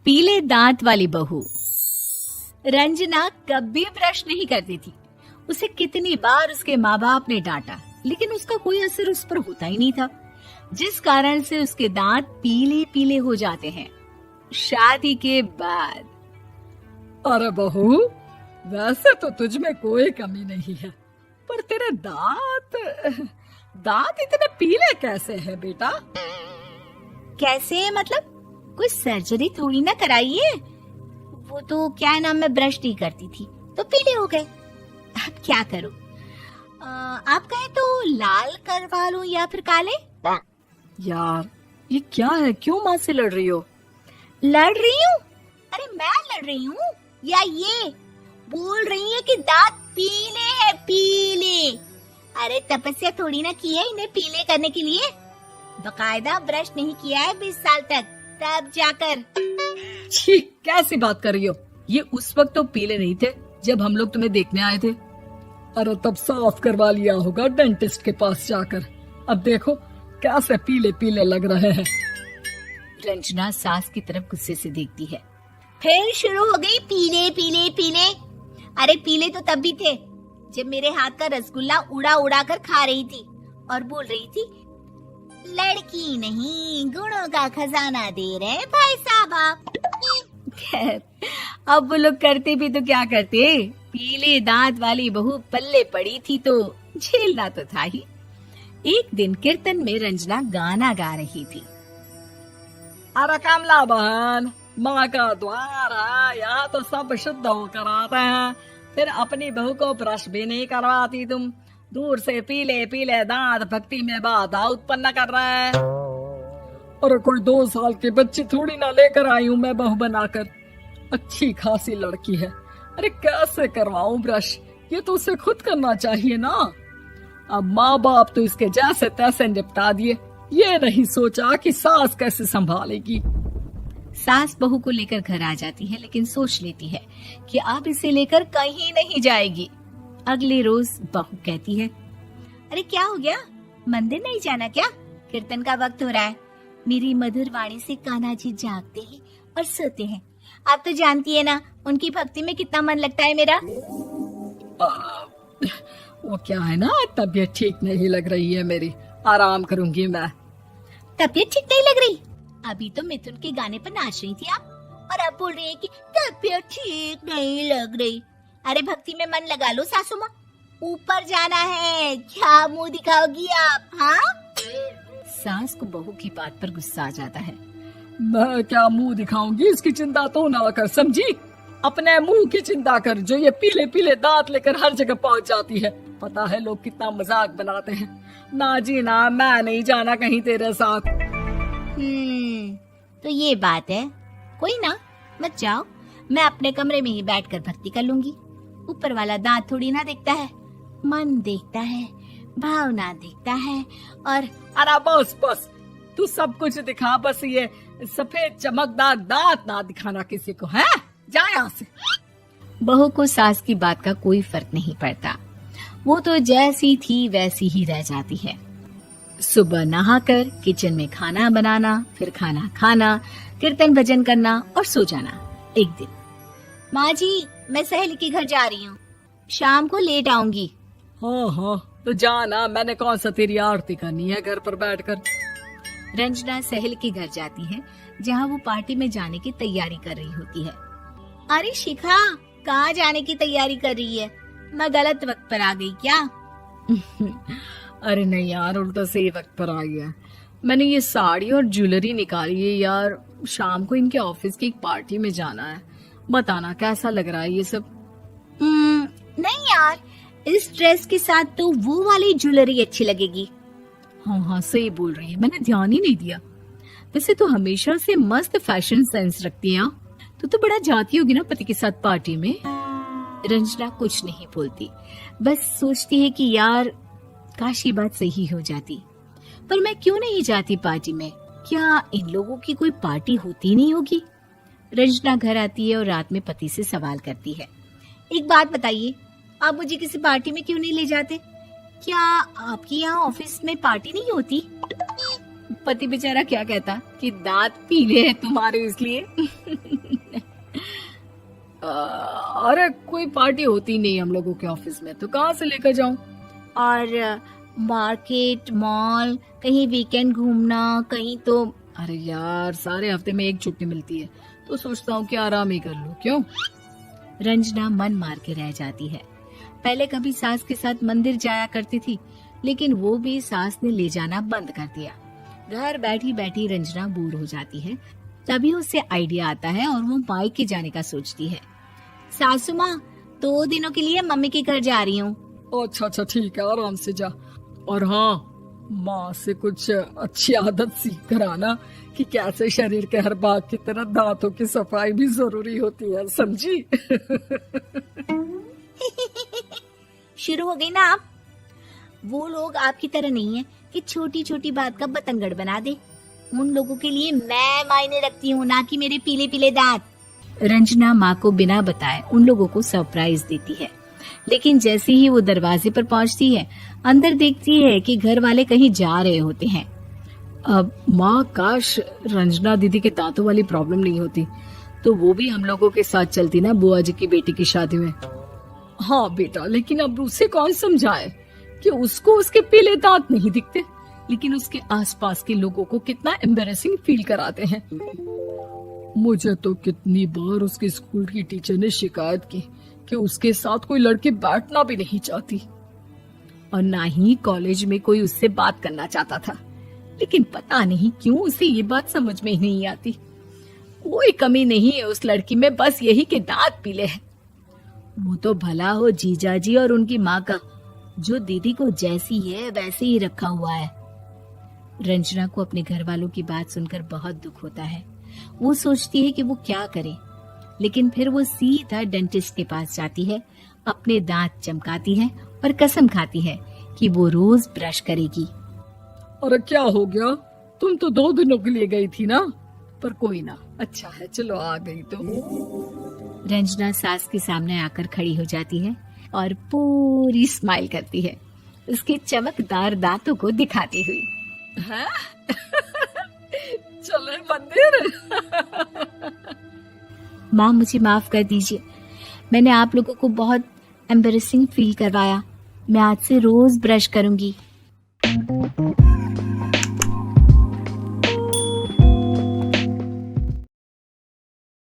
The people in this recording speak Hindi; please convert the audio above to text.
पीले दांत वाली बहू। रंजना कभी ब्रश नहीं करती थी। उसे कितनी बार उसके माँ बाप ने डांटा, लेकिन उसका कोई असर उस पर होता ही नहीं था, जिस कारण से उसके दांत पीले पीले हो जाते हैं। शादी के बाद। अरे बहू, वैसे तो तुझ में कोई कमी नहीं है, पर तेरे दांत इतने पीले कैसे हैं बेटा? कैसे मतलब? कोई सर्जरी थोड़ी ना कराई है। वो तो क्या नाम, मैं ब्रश नहीं करती थी तो पीले हो गए। अब क्या करूं? आप कहें तो लाल करवा लूं या फिर काले? यार ये क्या है, क्यों माँ से लड़ रही हो? लड़ रही हूँ? अरे मैं लड़ रही हूँ या ये बोल रही है कि दांत पीले हैं, पीले। अरे तपस्या थोड़ी ना की है इन्हें पीले करने के लिए। बकायदा ब्रश नहीं किया है 20 साल तक, तब जाकर। छी, कैसी बात कर रही हो? ये उस वक्त तो पीले नहीं थे जब हम लोग तुम्हें देखने आए थे। अरे तब साफ करवा लिया होगा डेंटिस्ट के पास जाकर। अब देखो कैसे पीले पीले लग रहे हैं। रंजना सास की तरफ गुस्से से देखती है। फिर शुरू हो गई पीले पीले पीले। अरे पीले तो तब भी थे जब मेरे हाथ का रसगुल्ला उड़ा उड़ा कर खा रही थी और बोल रही थी, लड़की नहीं गुणों का खजाना दे रहे भाई साहब आप। खैर, अब वो लोग करते भी तो क्या करते, पीले दांत वाली बहू पल्ले पड़ी थी तो झेलना तो था ही। एक दिन कीर्तन में रंजना गाना गा रही थी। अरे कमला बहन, माँ का द्वार है, यहाँ तो सब शुद्ध होकर आते हैं, फिर अपनी बहू को ब्रश भी नहीं करवाती तुम। दूर से पीले पीले दांत भक्ति में बाधा उत्पन्न कर रहे हैं। और कोई 2 साल के बच्ची थोड़ी ना लेकर आई हूँ मैं बहू बनाकर। अच्छी खासी लड़की है, अरे कैसे करवाऊं ब्रश? ये तो उसे खुद करना चाहिए ना। अब माँ बाप तो इसके जैसे तैसे निपटा दिए, ये नहीं सोचा कि सास कैसे संभालेगी। सास बहू को लेकर घर आ जाती है, लेकिन सोच लेती है कि अब इसे लेकर कहीं नहीं जाएगी। अगले रोज बहू कहती है, अरे क्या हो गया, मंदिर नहीं जाना क्या? कीर्तन का वक्त हो रहा है। मेरी मधुर वाणी से कान्हा जी जागते हैं और सोते हैं। आप तो जानती है ना उनकी भक्ति में कितना मन लगता है मेरा। वो क्या है ना, तबीयत ठीक नहीं लग रही है मेरी, आराम करूंगी मैं। तबीयत ठीक नहीं लग रही? अभी तो मिथुन के गाने पर नाच रही थी आप, और अब बोल रही है कि तबीयत ठीक नहीं लग रही। अरे भक्ति में मन लगा लो सासू माँ, ऊपर जाना है, क्या मुंह दिखाओगी आप? हाँ? सास को बहू की बात पर गुस्सा आ जाता है। मैं क्या मुंह दिखाऊंगी, इसकी चिंता तो ना कर, समझी? अपने मुंह की चिंता कर, जो ये पीले पीले दांत लेकर हर जगह पहुंच जाती है। पता है लोग कितना मजाक बनाते हैं। ना जी ना, मैं नहीं जाना कहीं तेरे साथ। तो ये बात है। कोई ना, मत जाओ, मैं अपने कमरे में ही बैठकर भक्ति कर लूंगी। ऊपर वाला दांत थोड़ी ना देखता है, मन देखता है, भावना देखता है। और अरे बस बस, तू सब कुछ दिखा, बस ये सफेद चमकदार दांत ना दिखाना किसी को, है? जा यहाँ से। बहू को सास की बात का कोई फर्क नहीं पड़ता, वो तो जैसी थी वैसी ही रह जाती है। सुबह नहाकर किचन में खाना बनाना, फिर खाना खाना, कीर्तन भजन करना और सो जाना। एक दिन, माँ जी मैं सहेली के घर जा रही हूँ, शाम को लेट आऊंगी। हाँ, तो जाना, मैंने कौन सा तेरी आरती करनी है घर पर बैठकर। रंजना सहेली के घर जाती है, जहाँ वो पार्टी में जाने की तैयारी कर रही होती है। अरे शिखा, कहाँ जाने की तैयारी कर रही है? मैं गलत वक्त पर आ गई क्या? अरे नहीं यार, उल्टा सही वक्त पर आई है। मैंने ये साड़ी और ज्वेलरी निकाली है यार, शाम को इनके ऑफिस की एक पार्टी में जाना है। बताना कैसा लग रहा है ये सब? नहीं यार, इस ड्रेस के साथ तो वो वाली ज्वेलरी अच्छी लगेगी। हाँ सही बोल रही है, मैंने ध्यान ही नहीं दिया। वैसे तो हमेशा से मस्त फैशन सेंस रखती है। तो बड़ा जाती होगी ना पति के साथ पार्टी में। रंजना कुछ नहीं बोलती, बस सोचती है कि यार काश ये बात सही हो जाती, पर मैं क्यों नहीं जाती पार्टी में? क्या इन लोगों की कोई पार्टी होती नहीं होगी? रंजना घर आती है और रात में पति से सवाल करती है, एक बात बताइए, आप मुझे किसी पार्टी में क्यों नहीं ले जाते? क्या आपके यहाँ ऑफिस में पार्टी नहीं होती? पति बेचारा क्या कहता कि दांत पीले हैं तुम्हारे इसलिए। अरे कोई पार्टी होती नहीं हम लोगों के ऑफिस में, तो कहाँ से लेकर जाऊं? और मार्केट, मॉल, कहीं वीकेंड घूमना, कहीं तो। अरे यार सारे हफ्ते में एक छुट्टी मिलती है, तो सोचता हूँ कि आराम ही कर लूं। क्यों? रंजना मन मार के रह जाती है। पहले कभी सास के साथ मंदिर जाया करती थी, लेकिन वो भी सास ने ले जाना बंद कर दिया। घर बैठी बैठी रंजना बोर हो जाती है। तभी उसे आइडिया आता है और वो मायके जाने का सोचती है। सासू माँ, 2 दिनों के लिए मम्मी के घर जा रही हूँ। अच्छा अच्छा ठीक है, आराम से जा। और हाँ, माँ से कुछ अच्छी आदत सीख कर आना कि कैसे शरीर के हर भाग की तरह दांतों की सफाई भी जरूरी होती है, समझी? शुरू हो गई ना आप। वो लोग आपकी तरह नहीं है कि छोटी छोटी बात का बतंगड़ बना दे। उन लोगों के लिए मैं मायने रखती हूँ, ना कि मेरे पीले पीले दांत। रंजना माँ को बिना बताए उन लोगों को सरप्राइज देती है, लेकिन जैसे ही वो दरवाजे पर पहुंचती है, अंदर देखती है कि घर वाले कहीं जा रहे होते हैं। अब माँ, काश रंजना दीदी के दांतों वाली प्रॉब्लम नहीं होती, तो वो भी हम लोगों के साथ चलती ना बुआ जी की बेटी की शादी में। हाँ बेटा, लेकिन अब उसे कौन समझाए कि उसको उसके पीले दांत नहीं दिखते, लेकिन उसके आसपास के लोगों को कितना एम्बैरेसिंग फील कराते हैं। मुझे तो कितनी बार उसके स्कूल की टीचर ने शिकायत की कि उसके साथ कोई लड़की बैठना भी नहीं चाहती, और ना ही कॉलेज में कोई उससे बात करना चाहता था। लेकिन पता नहीं क्यों उसे ये बात समझ में ही नहीं आती। कोई कमी नहीं है उस लड़की में, बस यही कि दांत पीले हैं। वो तो भला हो जीजा जी और उनकी माँ का, जो दीदी को जैसी है वैसे ही रखा हुआ है। रंजना को अपने घर वालों की बात सुनकर बहुत दुख होता है। वो सोचती है कि वो क्या करे, लेकिन फिर वो सीधा डेंटिस्ट के पास जाती है, अपने दांत चमकाती है और कसम खाती है कि वो रोज ब्रश करेगी। अरे क्या हो गया? तुम तो 2 दिनों के लिए गई थी ना, पर कोई ना, अच्छा है, चलो आ गई तो। रंजना सास के सामने आकर खड़ी हो जाती है और पूरी स्माइल करती है, उसके चमकदार दांतों को दिखाती हुई। हैं? चले मंदिर? माँ, मुझे माफ कर दीजिए, मैंने आप लोगों को बहुत एम्बैरेसिंग फील करवाया। मैं आज से रोज ब्रश करूंगी।